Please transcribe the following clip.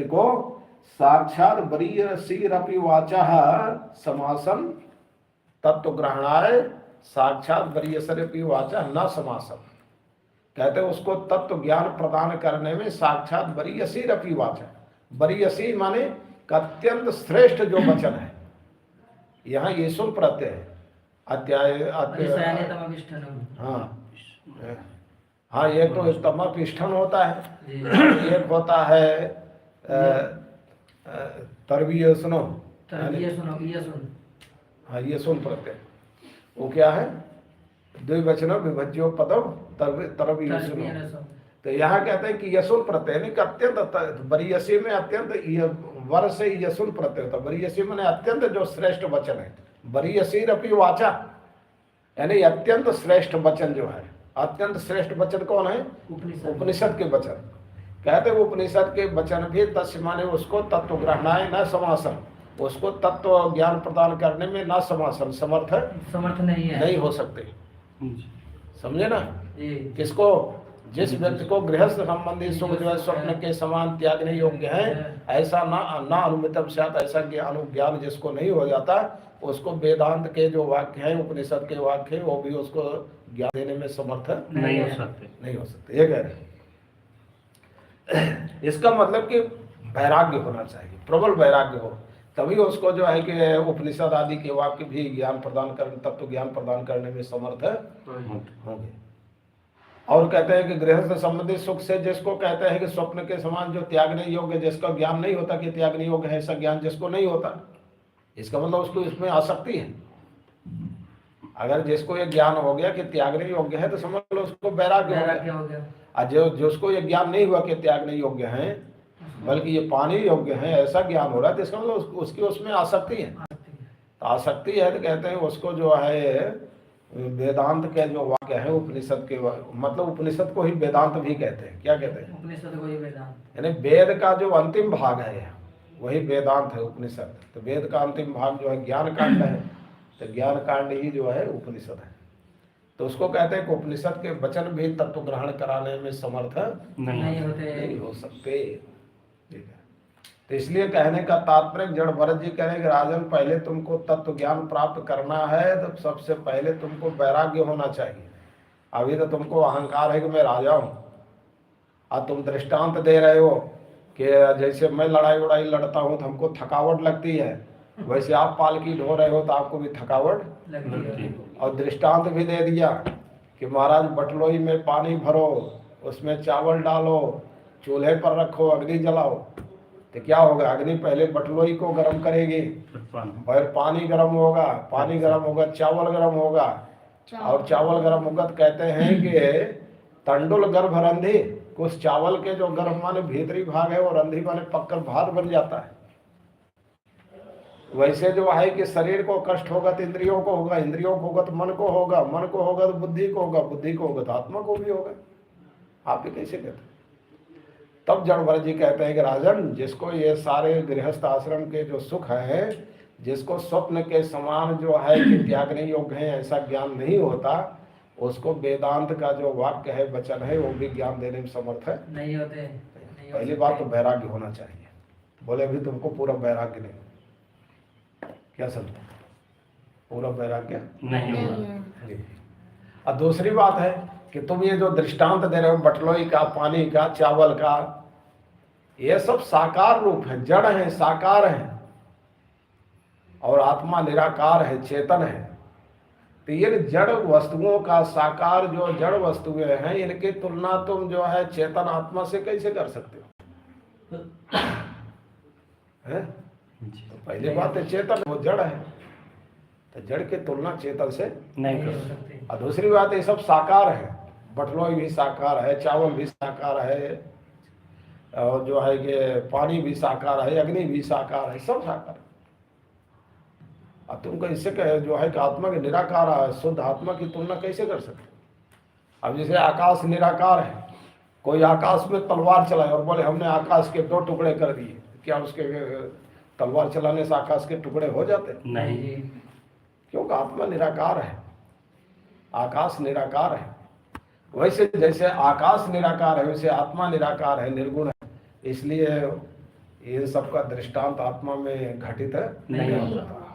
को साक्षात बरीयसीरपि वाचः समासम तत्व ग्रहणाय साक्षात बरीयसीरपि वाचः न समासम। कहते हैं उसको तत्व ज्ञान प्रदान करने में साक्षात बरीयसीरपि वाचः, बरीयसी माने अत्यंत श्रेष्ठ जो वचन है, यहाँ ये सुन प्रत्यय है हाँ एक तो तमपिष्ठन होता है, एक होता है तरवीय सुनो, हाँ ये सुन प्रत्यय, वो क्या है द्विवचन विभज्यो पदम तरवीय सुनो। तो यहाँ कहते हैं कि यशुन प्रत्यय नहीं, अत्यंत बरीयसी में अत्यंत वर से यशुन प्रत्यय होता है। बरीयसी में अत्यंत जो श्रेष्ठ वचन है, बरीयसी रपि वाचा यानी अत्यंत श्रेष्ठ वचन जो है, अत्यंत श्रेष्ठ वचन कौन है? उपनिषद के वचन। कहते हैं उपनिषद के वचन भी तस्य माने उसको तत्व ग्रहणाय न समासन, उसको तत्व ज्ञान प्रदान करने में न समासन समर्थ नहीं हो सकते। समझे ना? किसको? जिस व्यक्ति को गृहस्थ संबंधी सुख जो है स्वप्न के समान त्यागने योग्य है, ऐसा ना अनुमितम साथ ऐसा ज्ञान जिसको नहीं हो जाता, उसको वेदांत के जो वाक्य हैं, उपनिषद के वाक्य हैं, वो भी उसको ज्ञान देने में समर्थ नहीं हो सकते। ये कह रहे। इसका मतलब कि वैराग्य होना चाहिए, प्रबल वैराग्य हो, तभी उसको जो है कि उपनिषद आदि के वाक्य भी ज्ञान प्रदान करने, तत्व ज्ञान प्रदान करने में समर्थ होंगे। और कहते हैं कि गृहस्थ संबंधी सुख से जिसको कहते हैं कि स्वप्न के समान जो त्यागने योग्य, जिसका ज्ञान नहीं होता कि त्यागने योग्य है, ऐसा ज्ञान जिसको नहीं होता, इसका मतलब उसको इसमें आसक्ति है। अगर जिसको ये ज्ञान हो गया कि त्यागने योग्य है तो समझ लो उसको वैराग्य हो गया। और जिसको ये ज्ञान नहीं हुआ कि त्यागने योग्य है बल्कि ये पाने योग्य है, ऐसा ज्ञान हो रहा है, तो इसका मतलब उसकी उसमें आसक्ति है। तो आसक्ति है तो कहते हैं उसको जो है वेदांत के जो वाक्य है उपनिषद के, मतलब उपनिषद को ही वेदांत भी कहते हैं। क्या कहते हैं? उपनिषद को ही वेदांत, यानी वेद का जो अंतिम भाग है वही वेदांत है उपनिषद। तो वेद का अंतिम भाग जो है ज्ञान कांड है, तो ज्ञान कांड ही जो है उपनिषद है। तो उसको कहते हैं कि उपनिषद के वचन भी तत्व ग्रहण कराने में समर्थ नहीं हो सकते। ठीक है, तो इसलिए कहने का तात्पर्य जड़ भरत जी कह रहे हैं राजन पहले तुमको तत्व ज्ञान प्राप्त करना है तो सबसे पहले तुमको वैराग्य होना चाहिए। अभी तो तुमको अहंकार है कि मैं राजा हूँ, और तुम दृष्टांत दे रहे हो कि जैसे मैं लड़ाई उड़ाई लड़ता हूँ तो हमको थकावट लगती है, वैसे आप पालकी ढो रहे हो तो आपको भी थकावट लगती है। और दृष्टांत भी दे दिया कि महाराज बटलोई में पानी भरो, उसमें चावल डालो, चूल्हे पर रखो, अग्नि जलाओ, तो क्या होगा? अग्नि पहले बटलोई को गर्म करेगी, फिर पानी गर्म होगा, पानी गर्म होगा, चावल गर्म होगा, और चावल गर्म होगा तो कहते हैं कि तंडुल गर्भ रंधी, कुछ चावल के जो गर्भ माने भीतरी भाग है वो रंधी माने पककर भात बन जाता है। वैसे जो है कि शरीर को कष्ट होगा तो इंद्रियों को होगा, इंद्रियों को होगा तो मन को होगा, मन को होगा तो बुद्धि को होगा, बुद्धि को होगा तो आत्मा को भी होगा। आप ही कैसे कहते? तब जड़भरत जी कहते हैं कि राजन जिसको ये सारे गृहस्थ आश्रम के जो सुख है, जिसको स्वप्न के समान जो है कि त्यागने योग्य है ऐसा ज्ञान नहीं होता, उसको वेदांत का जो वाक्य है वचन है वो भी ज्ञान देने में समर्थ है नहीं होते। पहली बात तो वैराग्य होना चाहिए। बोले अभी तुमको पूरा वैराग्य नहीं, क्या समझो? पूरा वैराग्य नहीं होगा। और दूसरी बात है कि तुम ये जो दृष्टांत दे रहे हो बटलोई का, पानी का, चावल का, ये सब साकार रूप है, जड़ है, साकार है, और आत्मा निराकार है, चेतन है। तो ये जड़ वस्तुओं का साकार जो जड़ वस्तुएं हैं इनकी तुलना तुम जो है चेतन आत्मा से कैसे कर सकते हो? है? तो पहली बात है चेतन वो जड़ है, तो जड़ की तुलना चेतन से नहीं कर सकते। और दूसरी बात ये सब साकार है, बटलोई भी साकार है, चावल भी साकार है, और जो है कि पानी भी साकार है, अग्नि भी साकार है, सब साकार है। अब तुमको इससे कहे जो है कि आत्मा के निराकार है, शुद्ध आत्मा की तुलना कैसे कर सकते? अब जैसे आकाश निराकार है, कोई आकाश में तलवार चलाए और बोले हमने आकाश के 2 टुकड़े कर दिए, क्या उसके तलवार चलाने से आकाश के टुकड़े हो जाते? नहीं, क्योंकि आत्मा निराकार है, आकाश निराकार है। वैसे जैसे आकाश निराकार है वैसे आत्मा निराकार है, निर्गुण है। इसलिए इन सब का दृष्टांत आत्मा में घटित नहीं होता।